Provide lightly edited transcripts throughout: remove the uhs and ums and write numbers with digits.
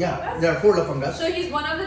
Yeah, there are 4 fungus. So he's one of the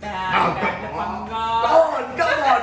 bad fungus. Come on.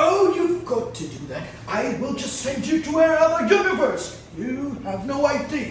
Oh, you've got to do that. I will just send you to another universe. You have no idea.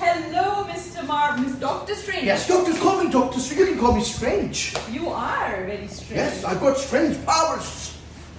Hello, Mr. Dr. Strange. Yes, doctors call me Dr. Strange. You can call me Strange. You are very strange. Yes, I've got strange powers.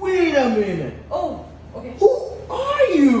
Wait a minute. Oh, okay. Who are you?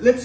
let's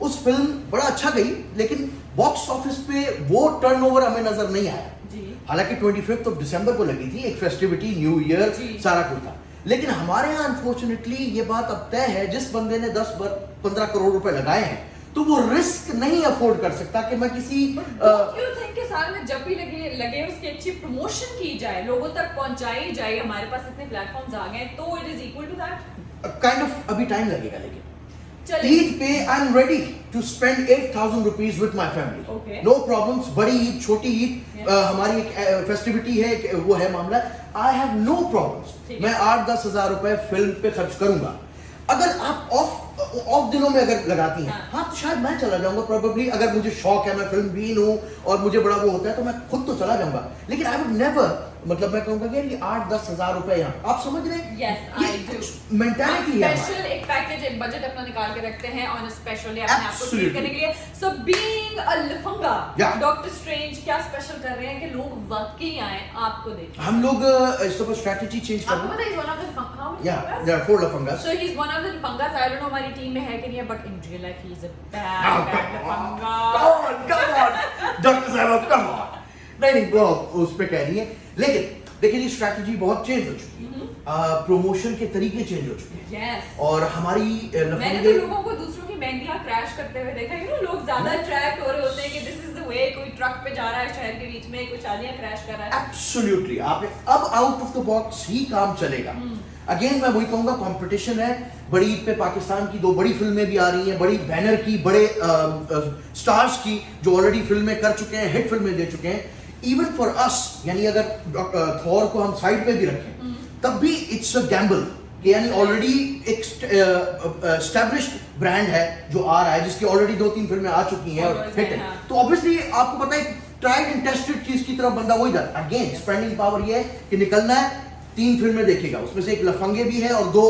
उस film बड़ा अच्छा गई, लेकिन box office पे वो turnover हमें नजर नहीं आया। हालांकि 25 दिसंबर को लगी थी, एक फेस्टिविटी, न्यू ईयर, सारा कुछ था, लेकिन हमारे यहाँ अनफॉर्चुनेटली ये बात अब तय है, जिस बंदे ने 10-15 करोड़ रुपए लगाए हैं तो वो रिस्क नहीं अफोर्ड कर सकता कि मैं किसी के साल में जब भी लगे उसकी अच्छी प्रमोशन की जाए, लोगों तक पहुंचाई जाए, हमारे पास इतने प्लेटफॉर्म्स आ गए, तो it is equal to that kind of अभी टाइम लगेगा, लेकिन ईद पे I am ready to spend 8,000 rupees with my family, no problems. बड़ी ईद, छोटी ईद, हमारी एक फेस्टिविटी है, वो है मामला, आई हैव नो प्रॉब्लम्स। मैं 8-10 हजार रुपए फिल्म पे खर्च करूंगा। अगर आप ऑफ दिनों में अगर लगाती हैं, हाँ तो शायद मैं चला जाऊंगा प्रोबेबली, अगर मुझे शौक है, मैं फिल्म बीन हूँ और मुझे बड़ा वो होता है, तो मैं खुद तो चला जाऊंगा, लेकिन आई वुड नेवर, मतलब मैं कहूंगा कि ये 8-10 हजार रुपए यहाँ, आप समझ रहे हैं? Yes, मेंटालिटी है। स्पेशल एक पैकेज, एक बजट अपना निकाल के रखते हैं ऑन स्पेशल अपने आप को ट्रीट करने के लिए। So being a lafanga, doctor strange क्या स्पेशल कर रहे हैं कि लोग वाकई आए आपको देखें? हम लोग इस तरह स्ट्रेटजी चेंज कर रहे हैं। आपको पता है is one of the lafanga, there are 4 लफंgas, so he is one of the lafangas. I don't know हमारी टीम में है कि नहीं है, but in real life he is a bad lafanga. come on doctor sahab, come on. नहीं वो उस पे कह रही है, लेकिन देखिए ये स्ट्रैटेजी बहुत चेंज हो चुकी है, प्रमोशन के तरीके चेंज हो चुके हैं, और हमारी मैंने तो लोगों को दूसरों की मेहंदियां क्रैश करते हुए देखा, यू नो, लोग ज्यादा अट्रैक्ट हो रहे होते हैं कि दिस इज द वे, कोई ट्रक पे जा रहा है शहर के बीच में, कोई शादियां क्रैश कर रहा है। एब्सोल्युटली, आपने अब आउट ऑफ द बॉक्स ही काम चलेगा। अगेन मैं वही कहूंगा, कंपटीशन है। बड़ी ईद पे पाकिस्तान की 2 बड़ी फिल्में भी आ रही हैं, बड़ी बैनर की, बड़े स्टार्स की, जो ऑलरेडी फिल्में कर चुके हैं, हिट फिल्में दे चुके हैं। इवन फॉर अस, यानी अगर थॉर को हम साइड पे भी रखें, तब भी इट्स अ गैम्बल, यानी ऑलरेडी एक एस्टैब्लिश्ड ब्रांड है जो आ रहा है, जिसकी ऑलरेडी 2-3 फिल्में आ चुकी हैं और हिट है, तो ऑब्वियसली आपको पता है ट्राइड एंड टेस्टेड चीज की तरफ बंदा वही जाता है। अगेन स्पेंडिंग पावर ये है कि निकलना है, 3 फिल्में देखेगा, उसमें से एक लफंगे भी है और 2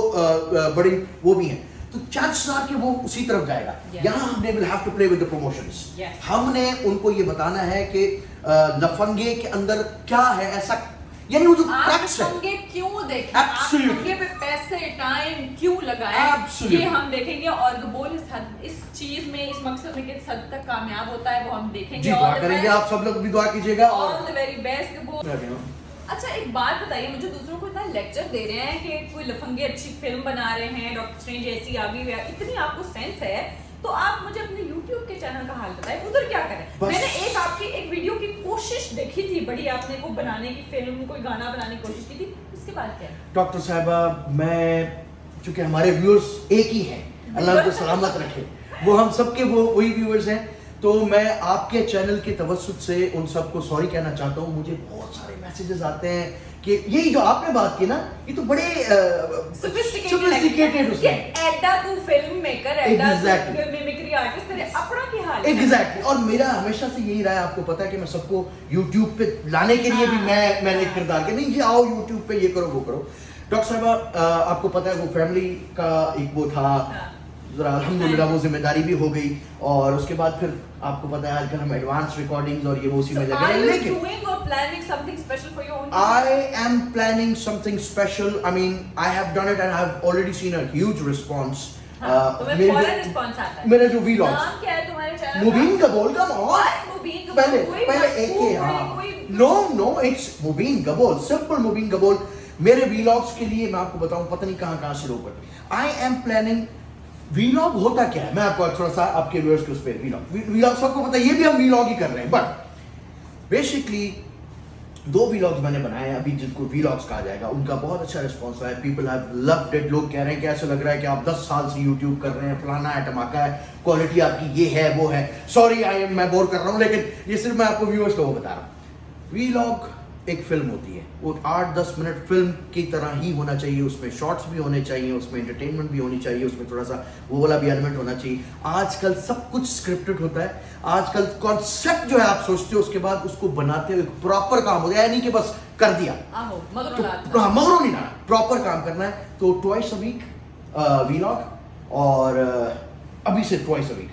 बड़ी वो भी हैं, तो चांसेस आर कि वो उसी तरफ जाएगा। यहाँ हमने will have to play with the promotions. हमने उनको ये बताना है कि लफंगे के अंदर क्या है ऐसा, यानी वो जो क्रक्स है, लफंगे क्यों देखें, आप लफंगे पे पैसे टाइम क्यों लगाएं, ये हम देखेंगे। और गबोल इस चीज में, इस मकसद में किस हद तक कामयाब होता है वो हम देखेंगे। जी दुआ करेंगे, आप सब लोग भी दुआ कीजिएगा। All the very best Gabol. अच्छा एक बात बताइए मुझे, दूसरों को इतना लेक्चर दे रहे हैं कि कोई लफंगे अच्छी फिल्म बना रहे हैं, डॉक्टर स्ट्रेंज ऐसी आ गई है, इतनी आपको सेंस है, तो आप मुझे अपने YouTube के चैनल का हाल बताएं, उधर क्या करें? मैंने एक आपकी एक वीडियो की कोशिश देखी थी बड़ी, आपने को बनाने की फिल्म, कोई गाना बनाने की कोशिश की थी, उसके बाद क्या? डॉक्टर साहिबा, मैं चूंकि हमारे व्यूअर्स एक ही हैं, अल्लाह को सलामत रखे, वो हम सबके वो वही व्यूअर्स हैं, तो मैं आपके चैनल के तवज्जुद से उन सबको सॉरी कहना चाहता हूँ। मुझे बहुत सारे मैसेजेस आते हैं कि यही जो आपने बात की ना, ये तो बड़े सोफिस्टिकेटेड उसमें, एडा तू फिल्म मेकर, एडा तू मिमिक्री आर्टिस्ट, तेरे अपना क्या हाल है? एग्जैक्टली, और मेरा हमेशा से यही रहा है, आपको पता है कि मैं सबको YouTube पे लाने के लिए भी मैंने एक किरदार के, नहीं ये आओ YouTube पे ये करो वो करो। डॉक्टर साहबा, आपको पता है वो फैमिली का एक वो था, जरा अल्हम्दुलिल्लाह वो जिम्मेदारी भी हो गई, और उसके बाद फिर आपको पता है आजकल हम एडवांस रिकॉर्डिंग्स और ये वो उसी में लगे हैं, लेकिन I am planning something special. I mean, I have done it and I have already seen a huge response. मेरे जो vlogs, नाम क्या है तुम्हारे चैनल का? मुबीन गबोल का पहले एक के, हाँ, no, it's Mubeen Gabol, simple मुबीन गबोल। मेरे vlogs के लिए मैं आपको बताऊं, पता नहीं कहाँ से लोग करते। I am planning, vlog होता क्या है, मैं आपको थोड़ा सा आपके व्यूअर्स के उस पे vlog सबको पता है, ये भी हम vlog ही कर रहे हैं, बट बेसिकली 2 vlogs मैंने बनाए हैं अभी, जिनको vlogs कहा जाएगा, उनका बहुत अच्छा रिस्पॉन्स आया, पीपल हैव लव्ड इट। लोग कह रहे हैं कि ऐसा लग रहा है कि आप 10 साल से यूट्यूब कर रहे हैं, फलाना है, टमाका है, क्वालिटी आपकी ये है वो है। सॉरी मैं बोर कर रहा हूँ, लेकिन ये सिर्फ मैं आपको व्यूअर्स को वो बता रहा हूँ। vlog एक फिल्म होती है, वो 8-10 मिनट फिल्म की तरह ही होना चाहिए, उसमें शॉर्ट्स भी होने चाहिए, उसमें एंटरटेनमेंट भी होनी चाहिए, उसमें थोड़ा सा वो वाला भी एलिमेंट होना चाहिए। आजकल सब कुछ स्क्रिप्टेड होता है, आजकल कॉन्सेप्ट जो है आप सोचते हो, उसके बाद उसको बनाते हुए प्रॉपर काम हो गया, नहीं कि बस कर दिया मगरों नहीं ना, प्रॉपर काम करना है। तो ट्वाइस अ वीक vlog, और अभी से ट्वाइस अ वीक